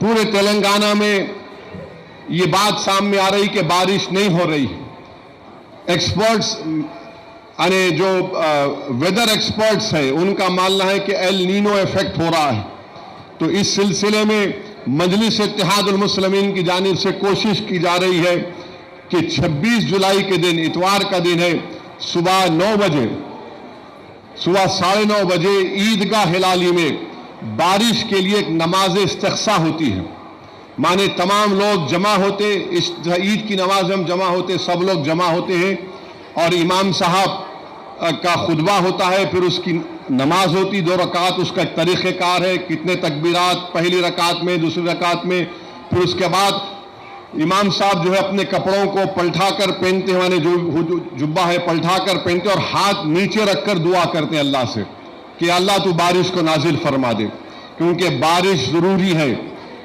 पूरे तेलंगाना में ये बात सामने आ रही कि बारिश नहीं हो रही। एक्सपर्ट्स यानी जो वेदर एक्सपर्ट्स है उनका मानना है कि एल नीनो इफेक्ट हो रहा है। तो इस सिलसिले में मजलिस इत्तेहादुल मुस्लिमीन की जानिब से कोशिश की जा रही है कि 26 जुलाई के दिन, इतवार का दिन है, सुबह 9 बजे, सुबह 9:30 बजे ईदगाह हिलाली में बारिश के लिए एक नमाज इस्तिग़्सा होती है। माने तमाम लोग जमा होते, इस ईद की नमाज में जमा होते, सब लोग जमा होते हैं और इमाम साहब का खुतबा होता है, फिर उसकी नमाज होती 2 रकात। उसका एक तरीक़ेकार है, कितने तकबीरात, पहली रकात में, दूसरी रकात में। फिर उसके बाद इमाम साहब जो है अपने कपड़ों को पलटा कर पहनते हैं, माने जो जुब्बा है पलटा कर पहनते और हाथ नीचे रखकर दुआ करते हैं अल्लाह से कि अल्लाह तू बारिश को नाजिल फरमा दे, क्योंकि बारिश ज़रूरी है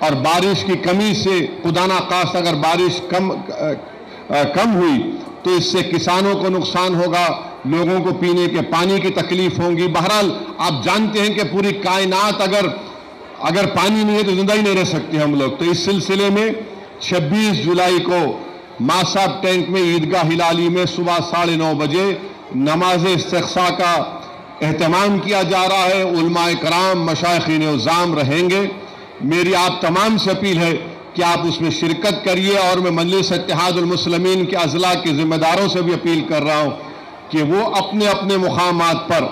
और बारिश की कमी से खुदा ना खास्त अगर बारिश कम हुई तो इससे किसानों को नुकसान होगा, लोगों को पीने के पानी की तकलीफ होगी। बहरहाल आप जानते हैं कि पूरी कायनात अगर पानी नहीं है तो जिंदा ही नहीं रह सकते हम लोग। तो इस सिलसिले में 26 जुलाई को मासाब टैंक में ईदगाह हिलाली में सुबह 9:30 बजे नमाज इस्तिग़्सा का एहतमाम किया जा रहा है। उलमाए कराम, मशाइख़ीन उज़्ज़ाम रहेंगे। मेरी आप तमाम से अपील है कि आप उसमें शिरकत करिए और मैं मजलिस इत्तेहादुल मुस्लिमीन के अज़ला के ज़िम्मेदारों से भी अपील कर रहा हूँ कि वो अपने अपने मुक़ामात पर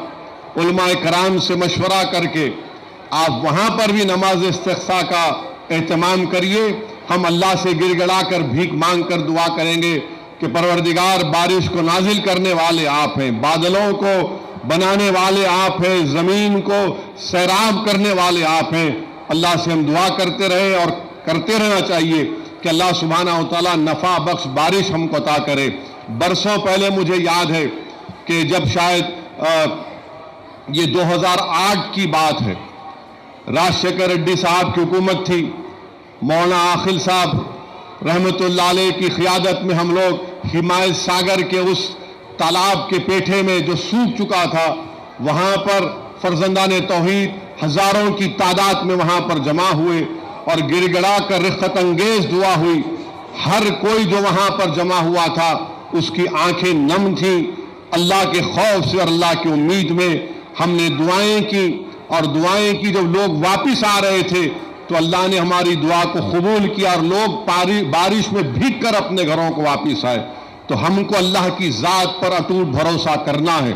उलमाए कराम से मशवरा करके आप वहाँ पर भी नमाज इस्तिग़्सा का एहतमाम करिए। हम अल्लाह से गिड़गिड़ा कर भीख मांग कर दुआ करेंगे कि परवरदिगार, बारिश को नाजिल करने वाले आप हैं, बादलों को बनाने वाले आप हैं, ज़मीन को सैराब करने वाले आप हैं। अल्लाह से हम दुआ करते रहे और करते रहना चाहिए कि अल्लाह सुब्हानहू व तआला नफ़ा बख्श बारिश हमको अता करे। बरसों पहले मुझे याद है कि जब शायद ये 2008 की बात है, राजशेखर रेड्डी साहब की हुकूमत थी, मौलाना आखिल साहब रहमतुल्लाह अलैह की क़ियादत में हम लोग हिमायत सागर के उस तालाब के पेठे में जो सूख चुका था, वहाँ पर फर्जंदान तौहीद हज़ारों की तादाद में वहाँ पर जमा हुए और गिड़गिड़ा कर रिफ़्क़त अंगेज़ दुआ हुई। हर कोई जो वहाँ पर जमा हुआ था उसकी आंखें नम थीं। अल्लाह के खौफ से और अल्लाह की उम्मीद में हमने दुआएं की और दुआएं की। जब लोग वापस आ रहे थे तो अल्लाह ने हमारी दुआ को कबूल किया और लोग बारिश में भीग कर अपने घरों को वापस आए। तो हमको अल्लाह की ज़ात पर अटूट भरोसा करना है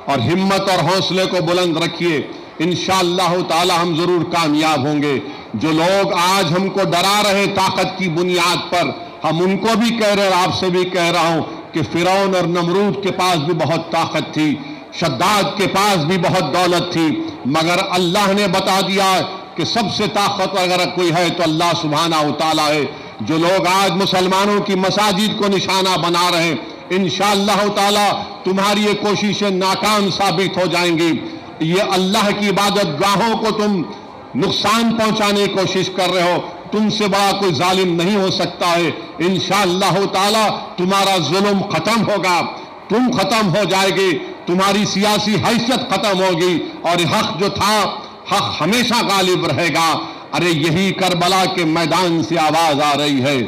और हिम्मत और हौसले को बुलंद रखिए। इंशाअल्लाह ताला हम ज़रूर कामयाब होंगे। जो लोग आज हमको डरा रहे ताकत की बुनियाद पर, हम उनको भी कह रहे हैं, आपसे भी कह रहा हूँ कि फ़िरौन और नमरूद के पास भी बहुत ताकत थी, शद्दाद के पास भी बहुत दौलत थी, मगर अल्लाह ने बता दिया कि सबसे ताकतवर अगर कोई है तो अल्लाह सुब्हानहू ताला है। जो लोग आज मुसलमानों की मसाजिद को निशाना बना रहे हैं, इंशाअल्लाह ताला तुम्हारी ये कोशिशें नाकाम साबित हो जाएंगी। ये अल्लाह की इबादत गाहों को तुम नुकसान पहुंचाने की कोशिश कर रहे हो, तुमसे बड़ा कोई जालिम नहीं हो सकता है। इंशाअल्लाह ताला तुम्हारा जुल्म खत्म होगा, तुम खत्म हो जाएगी, तुम्हारी सियासी हैसियत खत्म होगी और हक जो था, हक हमेशा गालिब रहेगा। अरे यही करबला के मैदान से आवाज आ रही है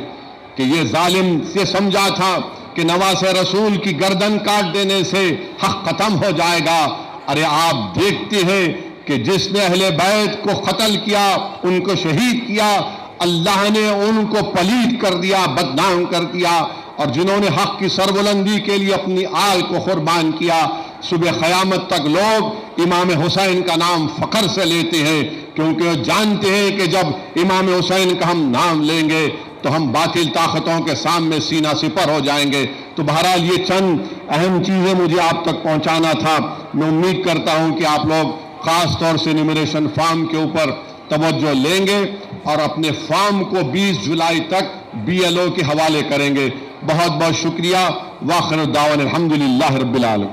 कि ये जालिम से समझा था कि नवासे रसूल की गर्दन काट देने से हक खत्म हो जाएगा। अरे आप देखते हैं कि जिसने अहले बैत को कत्ल किया, उनको शहीद किया, अल्लाह ने उनको पलीद कर दिया, बदनाम कर दिया। और जिन्होंने हक की सरबुलंदी के लिए अपनी आल को कुर्बान किया, सुबह क़यामत तक लोग इमाम हुसैन का नाम फ़ख्र से लेते हैं, क्योंकि वो जानते हैं कि जब इमाम हुसैन का हम नाम लेंगे तो हम बातिल ताकतों के सामने सीना सिपर हो जाएंगे। तो बहरहाल ये चंद अहम चीज़ें मुझे आप तक पहुंचाना था। मैं उम्मीद करता हूं कि आप लोग ख़ास तौर से न्यूमरेशन फॉर्म के ऊपर तवज्जो लेंगे और अपने फॉर्म को 20 जुलाई तक BLO के हवाले करेंगे। बहुत बहुत शुक्रिया। वाखिर दावाना अल्हम्दुलिल्लाहि रब्बिल आलमीन।